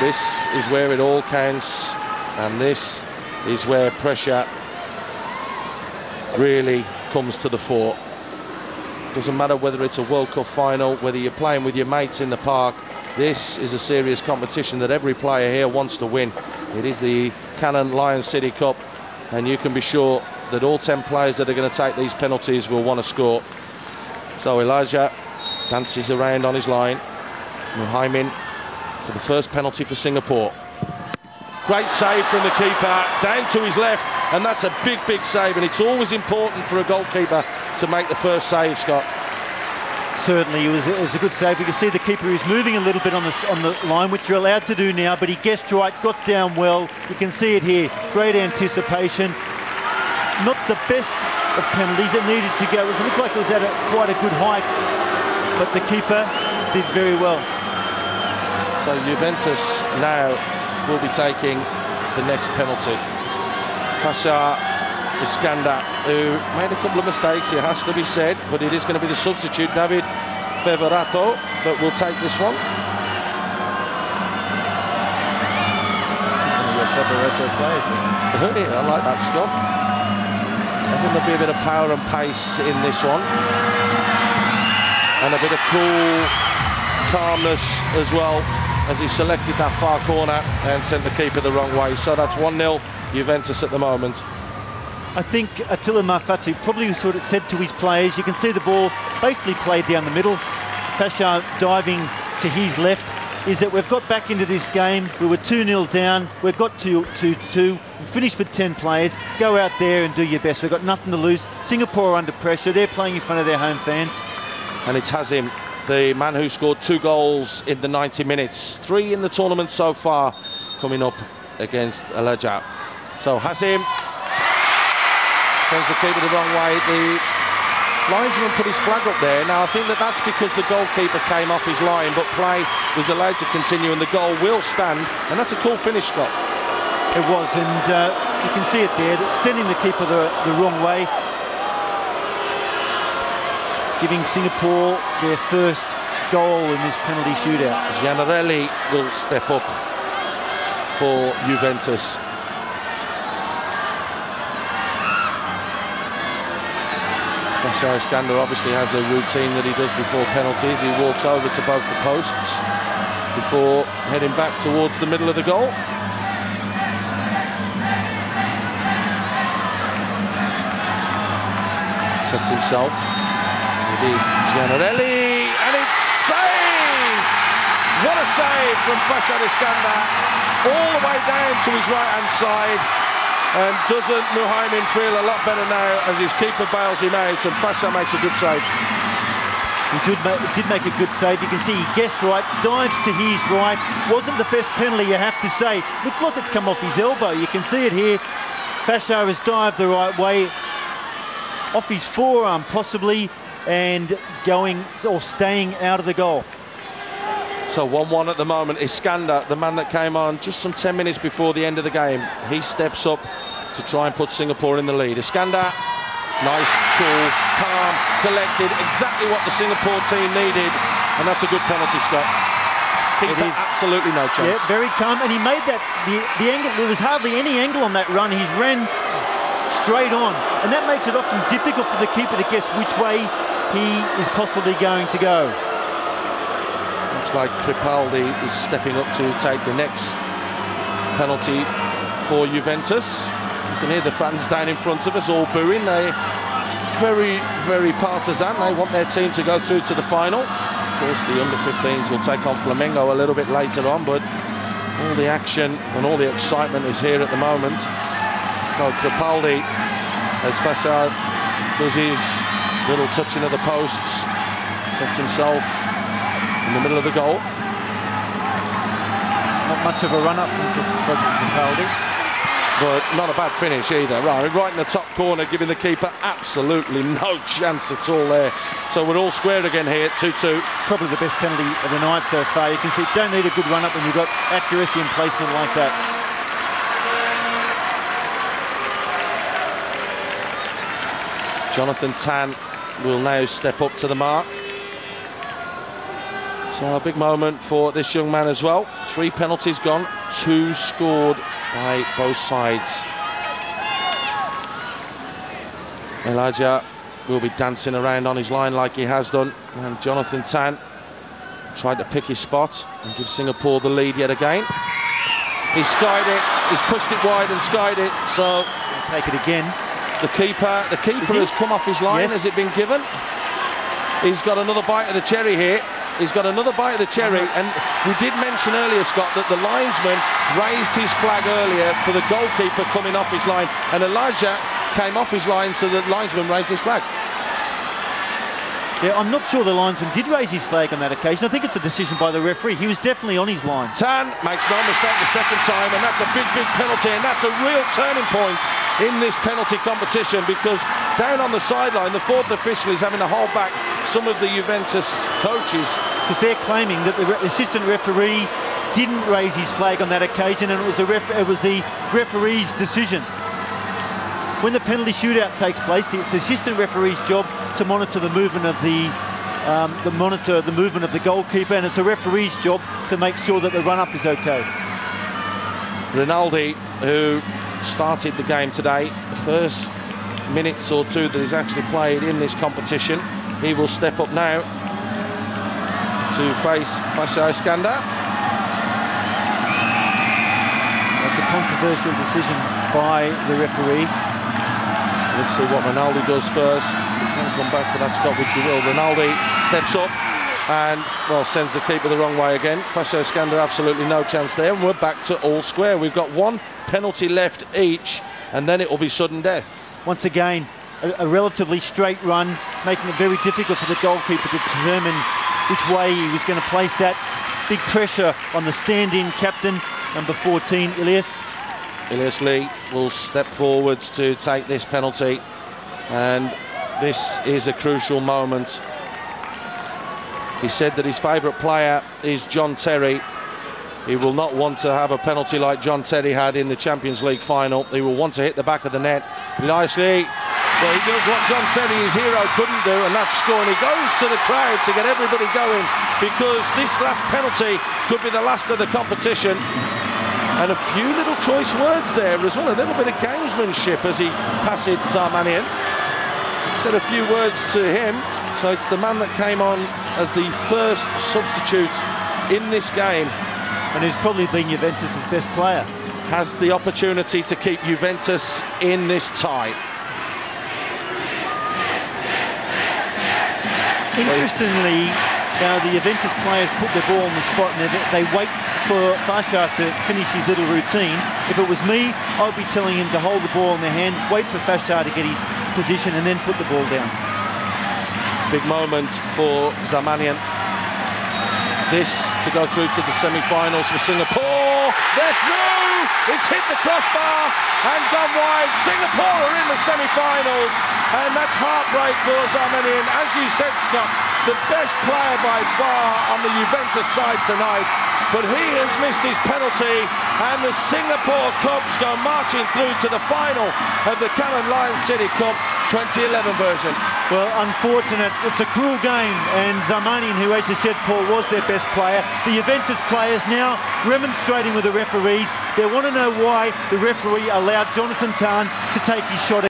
This is where it all counts, and this is where pressure really comes to the fore. Doesn't matter whether it's a World Cup final, whether you're playing with your mates in the park. This is a serious competition that every player here wants to win. It is the Cannon Lions City Cup, and you can be sure that all 10 players that are going to take these penalties will want to score. So Elijah dances around on his line. Muhaimin for the first penalty for Singapore. Great save from the keeper, down to his left, and that's a big, big save, and it's always important for a goalkeeper to make the first save, Scott. Certainly, it was a good save. You can see the keeper is moving a little bit on the line, which you're allowed to do now, but he guessed right, got down well. You can see it here, great anticipation. Not the best of penalties, it needed to go. It looked like it was at quite a good height, but the keeper did very well. So Juventus now will be taking the next penalty. Pasha Iskandar, who made a couple of mistakes, it has to be said, but it is going to be the substitute, David Feverato, that will take this one. One of your Feverato players, wasn't it? I like that, Scott. I think there'll be a bit of power and pace in this one, and a bit of cool calmness as well, as he selected that far corner and sent the keeper the wrong way. So that's 1-0 Juventus at the moment. I think Attila Marfatu probably sort of said to his players, you can see the ball basically played down the middle, Pasha diving to his left, is that we've got back into this game, we were 2-0 down, we've got 2-2, we finished with 10 players, go out there and do your best, we've got nothing to lose. Singapore are under pressure, they're playing in front of their home fans. And it's Hazim, the man who scored 2 goals in the 90 minutes, 3 in the tournament so far, coming up against Elijah. So Hazim sends the keeper the wrong way. The linesman put his flag up there. Now I think that's because the goalkeeper came off his line, but play was allowed to continue and the goal will stand, and that's a cool finish, Scott. It was, and you can see it there, sending the keeper the wrong way, giving Singapore their first goal in this penalty shootout. Giannarelli will step up for Juventus. Pasha Iskandar obviously has a routine that he does before penalties. He walks over to both the posts before heading back towards the middle of the goal. Sets himself. It is Giannarelli, and it's saved! What a save from Pasha Iskandar, all the way down to his right-hand side. And doesn't Muhaimin feel a lot better now as his keeper bails him out and Pasha makes a good save? He did make a good save. You can see he guessed right, dives to his right. Wasn't the best penalty, you have to say. Looks like it's come off his elbow. You can see it here. Pasha has dived the right way, off his forearm possibly, and going or staying out of the goal. So 1-1 at the moment. Iskandar, the man that came on just some 10 minutes before the end of the game, he steps up to try and put Singapore in the lead. Iskandar, nice, cool, calm, collected, exactly what the Singapore team needed, and that's a good penalty, Scott. Keeper, absolutely no chance. Yeah, very calm, and he made that, the angle, there was hardly any angle on that run. He's ran straight on, and that makes it often difficult for the keeper to guess which way he is possibly going to go. Looks like Cripaldi is stepping up to take the next penalty for Juventus. You can hear the fans down in front of us all booing. They're very, very partisan. They want their team to go through to the final. Of course, the under-15s will take on Flamengo a little bit later on, but all the action and all the excitement is here at the moment. So Cripaldi, as Pasha does his little touching of the posts, sets himself in the middle of the goal. Not much of a run-up from Cripaldi, but not a bad finish either. Right in the top corner, giving the keeper absolutely no chance at all there. So we're all square again here, 2-2. Probably the best penalty of the night so far. You can see, don't need a good run-up when you've got accuracy and placement like that. Jonathan Tan will now step up to the mark. So a big moment for this young man as well. 3 penalties gone, 2 scored by both sides. Elijah will be dancing around on his line like he has done, and Jonathan Tan tried to pick his spot and give Singapore the lead yet again. He's skied it, he's pushed it wide and skied it, so take it again. The keeper has come off his line. Yes. Has it been given? He's got another bite of the cherry here. He's got another bite of the cherry, and we did mention earlier, Scott, that the linesman raised his flag earlier for the goalkeeper coming off his line, and Elijah came off his line, so the linesman raised his flag. Yeah, I'm not sure the linesman did raise his flag on that occasion. I think it's a decision by the referee. He was definitely on his line. Tan makes no mistake the second time, and that's a big, big penalty, and that's a real turning point in this penalty competition, because down on the sideline, the 4th official is having to hold back some of the Juventus coaches. Because they're claiming that the assistant referee didn't raise his flag on that occasion, and it was the referee's decision. When the penalty shootout takes place, it's the assistant referee's job to monitor the movement of the movement of the goalkeeper, and it's the referee's job to make sure that the run-up is okay. Rinaldi, who started the game today, the first minutes or 2 that he's actually played in this competition, he will step up now to face Fasha Iskander. That's a controversial decision by the referee. Let's see what Rinaldi does first. We can come back to that, Scott, which we will. Rinaldi steps up and, well, sends the keeper the wrong way again. Fasha Iskander, absolutely no chance there, and we're back to all square. We've got 1 penalty left each, and then it will be sudden death. Once again, a relatively straight run, making it very difficult for the goalkeeper to determine which way he was going to place that. Big pressure on the stand-in captain, number 14, Ilias. Ilias Lee will step forwards to take this penalty, and this is a crucial moment. He said that his favourite player is John Terry. He will not want to have a penalty like John Terry had in the Champions League final. He will want to hit the back of the net. Ilias Lee, well, he does what John Terry, his hero, couldn't do, and that's score. And he goes to the crowd to get everybody going, because this last penalty could be the last of the competition. And a few little choice words there as well, a little bit of gamesmanship as he passed it Zarmanian. Said a few words to him, so it's the man that came on as the first substitute in this game. And who's probably been Juventus' best player. Has the opportunity to keep Juventus in this tie. Interestingly, now the Juventus players put their ball on the spot, and they wait for Fasha to finish his little routine. If it was me, I'd be telling him to hold the ball in their hand, wait for Fasha to get his position, and then put the ball down. Big moment for Zarmanian. This to go through to the semi-finals for Singapore. They're through! It's hit the crossbar and gone wide. Singapore are in the semi-finals, and that's heartbreak for Zarmanian. As you said, Scott, the best player by far on the Juventus side tonight, but he has missed his penalty, and the Singapore Cubs go marching through to the final of the Cannon Lions City Cup 2011 version. Well, unfortunate, it's a cruel game, and Zarmanian, who, as you said, Paul, was their best player. The Juventus players now remonstrating with the referees. They want to know why the referee allowed Jonathan Tan to take his shot.